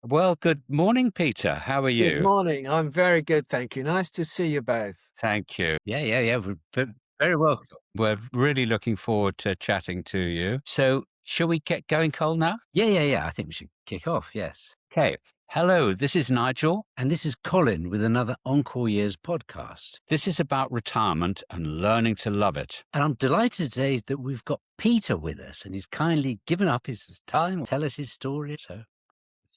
Well, good morning, Peter. How are Good you? morning. I'm very good, thank you. Nice to see you both. Thank you. Yeah. Very welcome. We're really looking forward to chatting to you. So, shall we get going, Cole, now? Yeah. I think we should kick off, yes. Okay. Hello, this is Nigel. And this is Colin with another Encore Years podcast. This is about retirement and learning to love it. And I'm delighted today that we've got Peter with us, and he's kindly given up his time to tell us his story. So,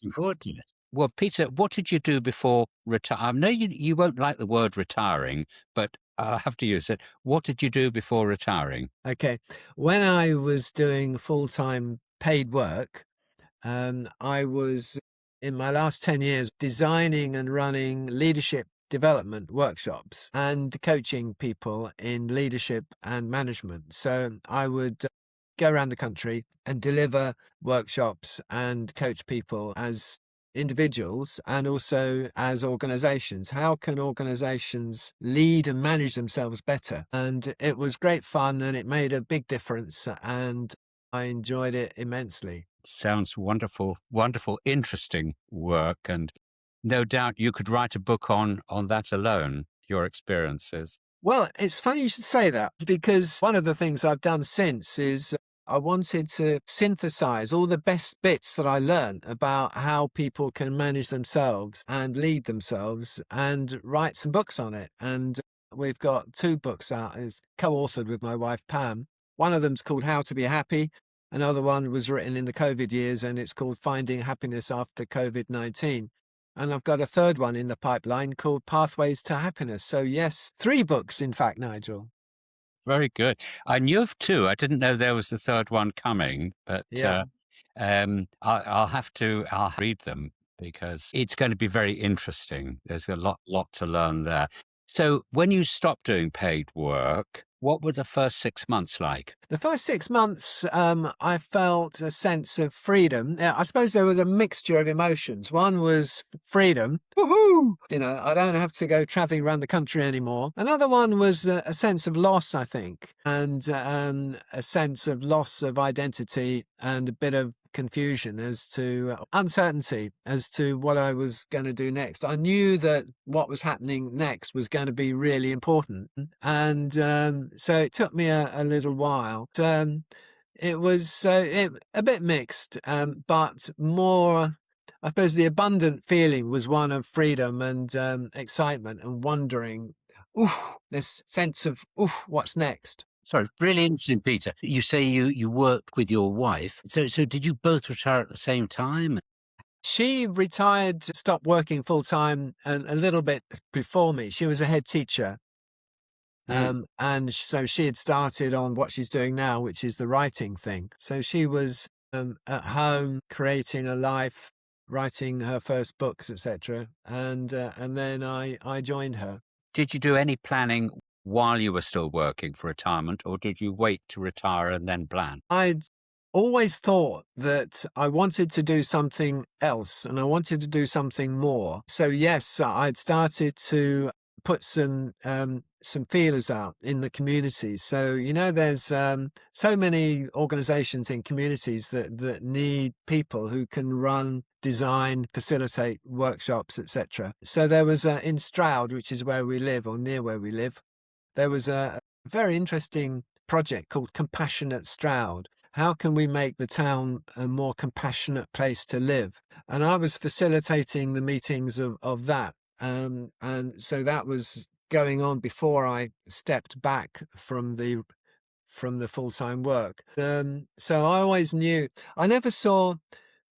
looking forward to it. Well, Peter, what did you do before retire? I know you won't like the word retiring, but I'll have to use it. What did you do before retiring? Okay. When I was doing full-time paid work, I was, in my last 10 years, designing and running leadership development workshops and coaching people in leadership and management. So I would go around the country and deliver workshops and coach people as individuals and also as organizations. How can organizations lead and manage themselves better? And it was great fun and it made a big difference and I enjoyed it immensely. Sounds wonderful, wonderful, interesting work. And no doubt you could write a book on that alone, your experiences. Well, it's funny you should say that because one of the things I've done since is I wanted to synthesize all the best bits that I learned about how people can manage themselves and lead themselves and write some books on it. And we've got two books out, is co-authored with my wife, Pam. One of them's called How to Be Happy. Another one was written in the COVID years and it's called Finding Happiness After COVID-19. And I've got a third one in the pipeline called Pathways to Happiness. So yes, three books, in fact, Nigel. Very good. I knew of two. I didn't know there was a third one coming, but Yeah. I'll read them because it's going to be very interesting. There's a lot to learn there. So when you stopped doing paid work, what were the first 6 months like? The first 6 months, I felt a sense of freedom. Yeah, I suppose there was a mixture of emotions. One was freedom. Woohoo! I don't have to go traveling around the country anymore. Another one was a sense of loss, I think, and a sense of loss of identity and a bit of confusion as to uncertainty as to what I was going to do next. I knew that what was happening next was going to be really important. And so it took me a little while. It was a bit mixed, but more, I suppose the abundant feeling was one of freedom and excitement and wondering, this sense of, what's next? Sorry, really interesting, Peter. You say you worked with your wife. So did you both retire at the same time? She retired, stopped working full time a little bit before me. She was a head teacher. And so she had started on what she's doing now, which is the writing thing. So she was at home creating a life, writing her first books, etc. And then I joined her. Did you do any planning while you were still working for retirement, or did you wait to retire and then plan? I'd always thought that I wanted to do something else and I wanted to do something more. So yes, I'd started to put some feelers out in the community. So, there's so many organizations in communities that need people who can run, design, facilitate workshops, etc. So there was in Stroud, which is where we live or near where we live, there was a very interesting project called Compassionate Stroud. How can we make the town a more compassionate place to live? And I was facilitating the meetings of that. And so that was going on before I stepped back from the full-time work. So I always knew, I never saw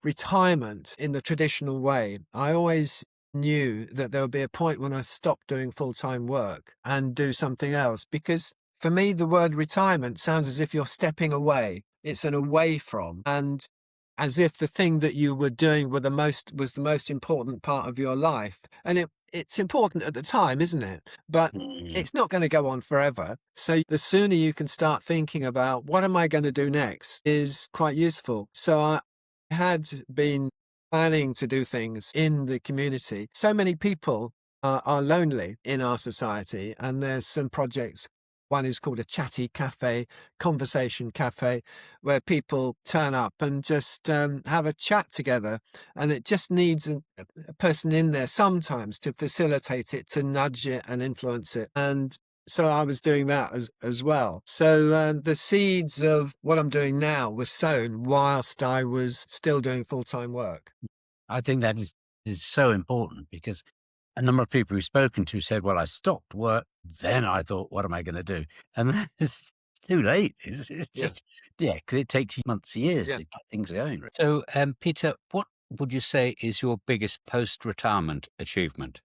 retirement in the traditional way. I always knew that there would be a point when I stopped doing full-time work and do something else, because for me, the word retirement sounds as if you're stepping away. It's an away from, and as if the thing that you were doing was the most important part of your life. And it's important at the time, isn't it? But it's not going to go on forever. So the sooner you can start thinking about what am I going to do next is quite useful. So I had been planning to do things in the community. So many people are lonely in our society, and there's some projects One is called a chatty cafe, conversation cafe, where people turn up and just have a chat together. And it just needs a person in there sometimes to facilitate it, to nudge it and influence it. And so I was doing that as well. So the seeds of what I'm doing now were sown whilst I was still doing full-time work. I think that is so important, because a number of people we've spoken to said, well, I stopped work, then I thought, what am I going to do? And it's too late. It's just, because it takes months, years to get things going. So, Peter, what would you say is your biggest post-retirement achievement?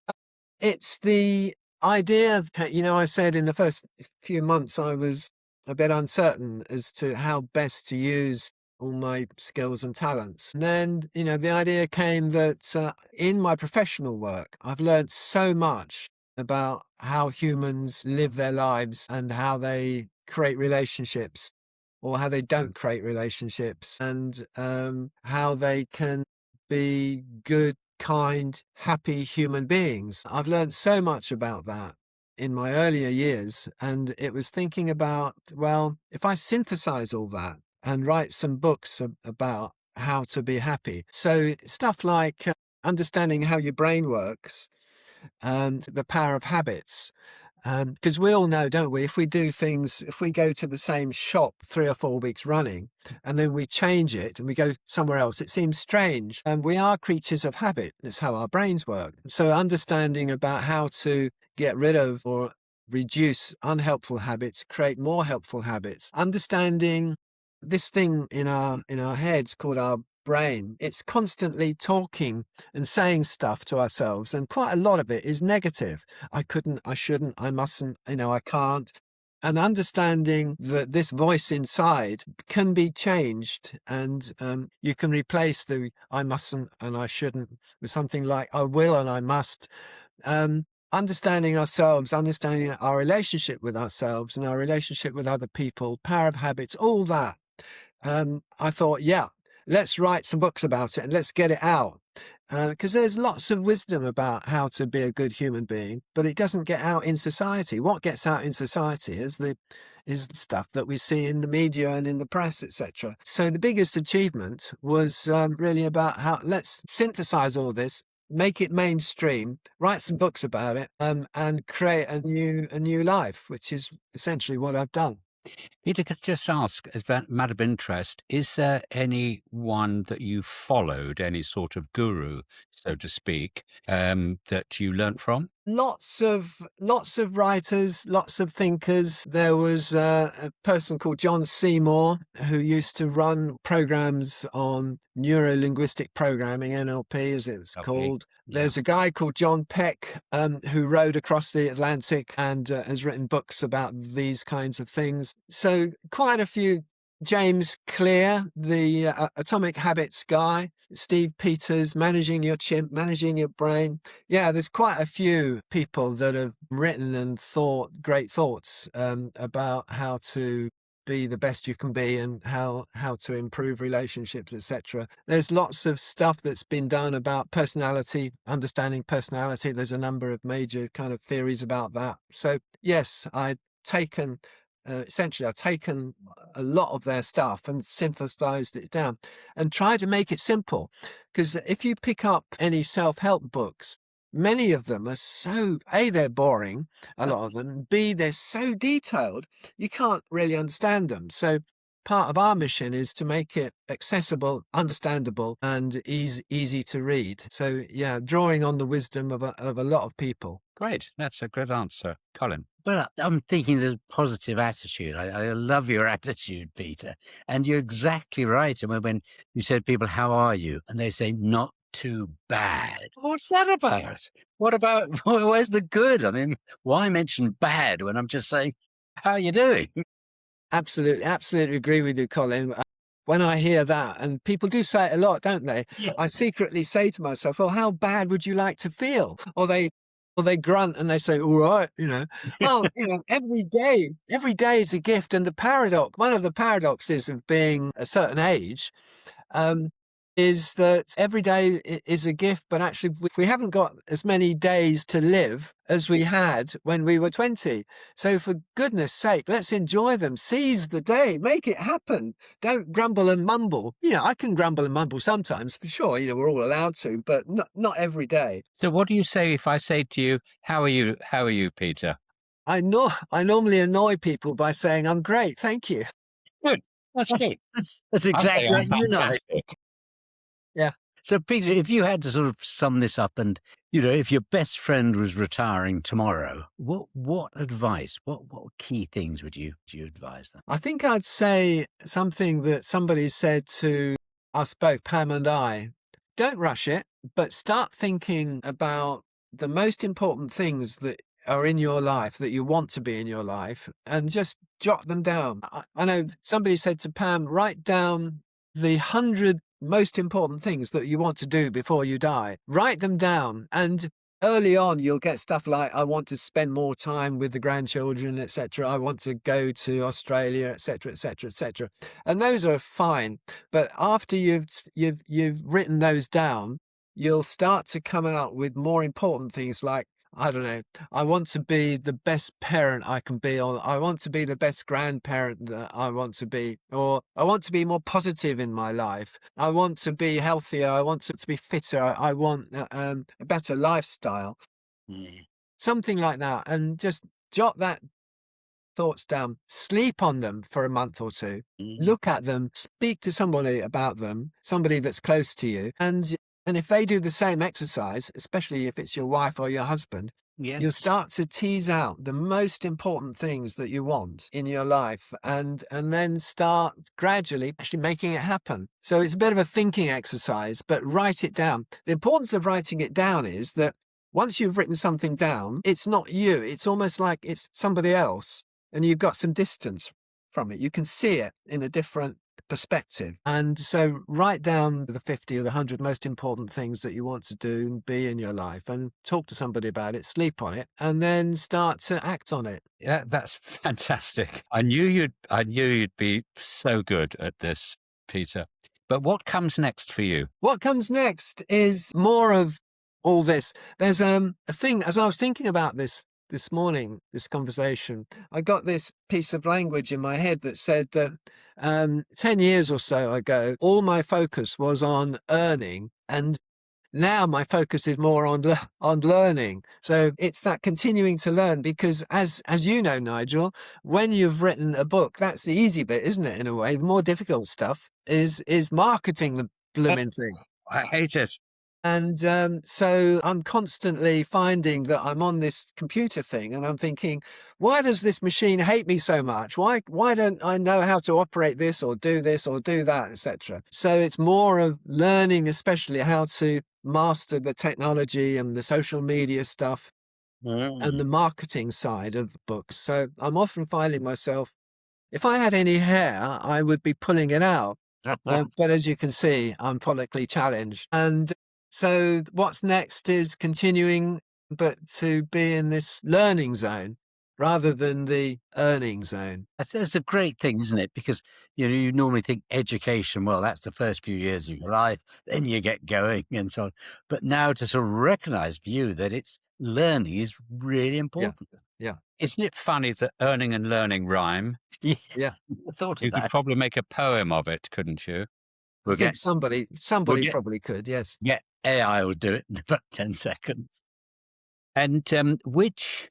It's the idea that, I said in the first few months I was a bit uncertain as to how best to use all my skills and talents. And then, the idea came that in my professional work, I've learned so much about how humans live their lives and how they create relationships or how they don't create relationships, and how they can be good, kind, happy human beings. I've learned so much about that in my earlier years, and it was thinking about, well, if I synthesize all that and write some books about how to be happy. So stuff like understanding how your brain works and the power of habits. Because we all know, don't we, if we do things, if we go to the same shop 3 or 4 weeks running and then we change it and we go somewhere else, it seems strange. And we are creatures of habit. That's how our brains work. So understanding about how to get rid of or reduce unhelpful habits, create more helpful habits, understanding this thing in our heads called our brain. It's constantly talking and saying stuff to ourselves, and quite a lot of it is negative. I couldn't, I shouldn't, I mustn't, I can't. And understanding that this voice inside can be changed, and you can replace the I mustn't and I shouldn't with something like I will and I must. Understanding ourselves, understanding our relationship with ourselves and our relationship with other people, power of habits, all that. I thought, let's write some books about it and let's get it out. Because there's lots of wisdom about how to be a good human being, but it doesn't get out in society. What gets out in society is the stuff that we see in the media and in the press, etc. So the biggest achievement was really about how let's synthesize all this, make it mainstream, write some books about it, and create a new life, which is essentially what I've done. Peter, could I just ask, as a matter of interest, is there anyone that you followed, any sort of guru, so to speak, that you learnt from? Lots of writers, lots of thinkers. There was a person called John Seymour who used to run programs on neuro-linguistic programming, NLP as it was called. There's a guy called John Peck who rode across the Atlantic and has written books about these kinds of things. So quite a few. James Clear, the Atomic Habits guy, Steve Peters, Managing Your Chimp, Managing Your Brain. Yeah, there's quite a few people that have written and thought great thoughts about how to be the best you can be and how to improve relationships, etc. There's lots of stuff that's been done about personality, understanding personality. There's a number of major kind of theories about that. So yes, I've taken a lot of their stuff and synthesized it down and tried to make it simple. Because if you pick up any self-help books, many of them are so, A, they're boring, a lot of them, B, they're so detailed, you can't really understand them. So part of our mission is to make it accessible, understandable, and easy to read. So yeah, drawing on the wisdom of a lot of people. Great. That's a good answer. Colin? Well, I'm thinking there's a positive attitude. I love your attitude, Peter. And you're exactly right. And when you said people, how are you? And they say, not too bad. What's that about? What about, where's the good? I mean, why mention bad when I'm just saying, how are you doing? Absolutely agree with you, Colin. When I hear that, and people do say it a lot, don't they? Yes. I secretly say to myself, well, how bad would you like to feel? Or they grunt and they say, all right, Well, every day is a gift. And one of the paradoxes of being a certain age, is that every day is a gift, but actually we haven't got as many days to live as we had when we were 20. So for goodness sake, let's enjoy them. Seize the day. Make it happen. Don't grumble and mumble. I can grumble and mumble sometimes, for sure. We're all allowed to, but not every day. So what do you say if I say to you, how are you? How are you, Peter? I normally annoy people by saying, I'm great, thank you. Good. That's great. That's I'd say exactly I'm what you know. fantastic. Yeah. So, Peter, if you had to sort of sum this up and, if your best friend was retiring tomorrow, what advice, what key things would you advise them? I think I'd say something that somebody said to us both, Pam and I. Don't rush it, but start thinking about the most important things that are in your life, that you want to be in your life, and just jot them down. I know somebody said to Pam, write down the 100 most important things that you want to do before you die. Write them down, and early on you'll get stuff like, I want to spend more time with the grandchildren, etc. I want to go to Australia, etc., etc., etc. And those are fine, but after you've written those down, you'll start to come out with more important things like, I don't know, I want to be the best parent I can be, or I want to be the best grandparent that I want to be, or I want to be more positive in my life. I want to be healthier. I want to be fitter. I want a better lifestyle. Something like that. And just jot that thoughts down, sleep on them for a month or two, look at them, speak to somebody about them, somebody that's close to you. And if they do the same exercise, especially if it's your wife or your husband, you'll start to tease out the most important things that you want in your life and then start gradually actually making it happen. So it's a bit of a thinking exercise, but write it down. The importance of writing it down is that once you've written something down, it's not you. It's almost like it's somebody else, and you've got some distance from it. You can see it in a different perspective. And so write down the 50 or the 100 most important things that you want to do and be in your life, and talk to somebody about it, sleep on it, and then start to act on it. Yeah, that's fantastic. I knew you'd be so good at this, Peter. But what comes next for you? What comes next is more of all this. There's a thing, as I was thinking about this morning, this conversation, I got this piece of language in my head that said that 10 years or so ago, all my focus was on earning, and now my focus is more on learning. So it's that continuing to learn, because as you know, Nigel, when you've written a book, that's the easy bit, isn't it? In a way, the more difficult stuff is marketing the blooming thing. I hate it. And so I'm constantly finding that I'm on this computer thing, and I'm thinking, why does this machine hate me so much? Why don't I know how to operate this or do that, etc.? So it's more of learning, especially how to master the technology and the social media stuff and the marketing side of books. So I'm often finding myself, if I had any hair, I would be pulling it out. But as you can see, I'm follically challenged. And so what's next is continuing, but to be in this learning zone rather than the earning zone. That's a great thing, isn't it? Because, you normally think education, well, that's the first few years of your life, then you get going and so on. But now to sort of recognize you that it's learning is really important. Yeah. Isn't it funny that earning and learning rhyme? Yeah. I thought You of could that. probably make a poem of it, couldn't you? I think somebody get- probably could, yes. Yeah, AI will do it in about 10 seconds. And which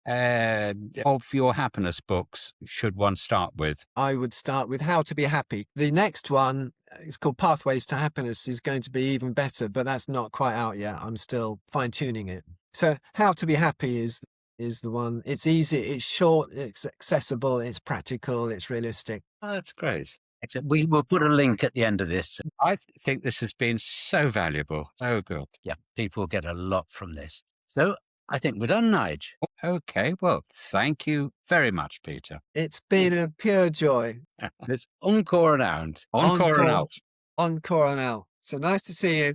of your happiness books should one start with? I would start with How to Be Happy. The next one, it's called Pathways to Happiness, is going to be even better, but that's not quite out yet. I'm still fine-tuning it. So How to Be Happy is the one. It's easy, it's short, it's accessible, it's practical, it's realistic. Oh, that's great. Excellent. We will put a link at the end of this. I think this has been so valuable. So good. Yeah, people get a lot from this. So I think we're done, Nige. Okay, well, thank you very much, Peter. It's been a pure joy. It's encore and out. Encore and out. Encore and out. So nice to see you.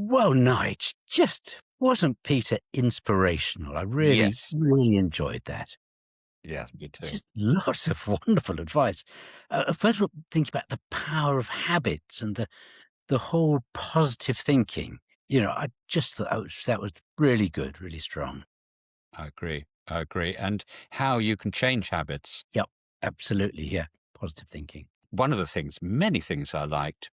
Well, Nige, just wasn't Peter inspirational? I really, Yes. really enjoyed that. Yes, me too. Just lots of wonderful advice. First of all, think about the power of habits and the whole positive thinking. I just thought that was really good, really strong. I agree. And how you can change habits. Yep, absolutely. Yeah, positive thinking. One of the things, many things I liked,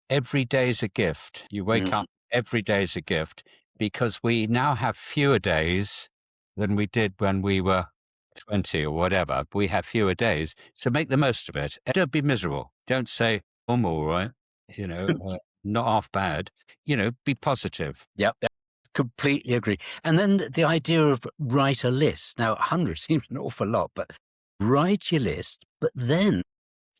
every day's a gift. You wake Mm. up, every day's a gift, because we now have fewer days than we did when we were 20 or whatever. We have fewer days. So make the most of it. And don't be miserable. Don't say, I'm all right, not half bad. Be positive. Yep, completely agree. And then the idea of write a list. Now, 100 seems an awful lot, but write your list, but then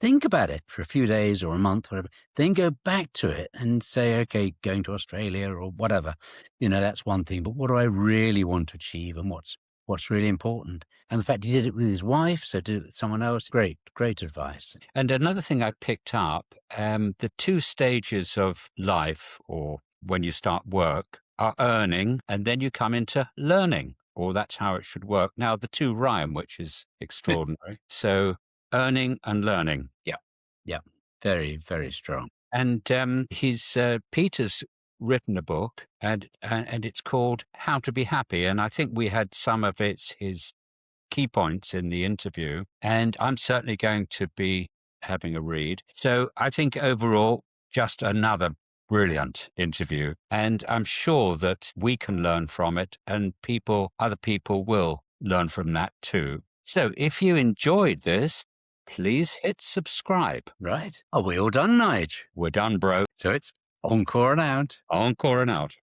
think about it for a few days or a month, whatever. Then go back to it and say, okay, going to Australia or whatever, that's one thing. But what do I really want to achieve, and what's really important? And the fact he did it with his wife, so did it with someone else. Great advice. And another thing I picked up, the 2 stages of life, or when you start work, are earning, and then you come into learning, or that's how it should work. Now, the 2 rhyme, which is extraordinary. So earning and learning. Yeah, very, very strong. And Peter's written a book, and it's called How to Be Happy. And I think we had some of his key points in the interview, and I'm certainly going to be having a read. So I think overall, just another brilliant interview. And I'm sure that we can learn from it, and other people will learn from that too. So if you enjoyed this, please hit subscribe. Right. Are we all done, Nige? We're done, bro. So it's encore and out. Encore and out.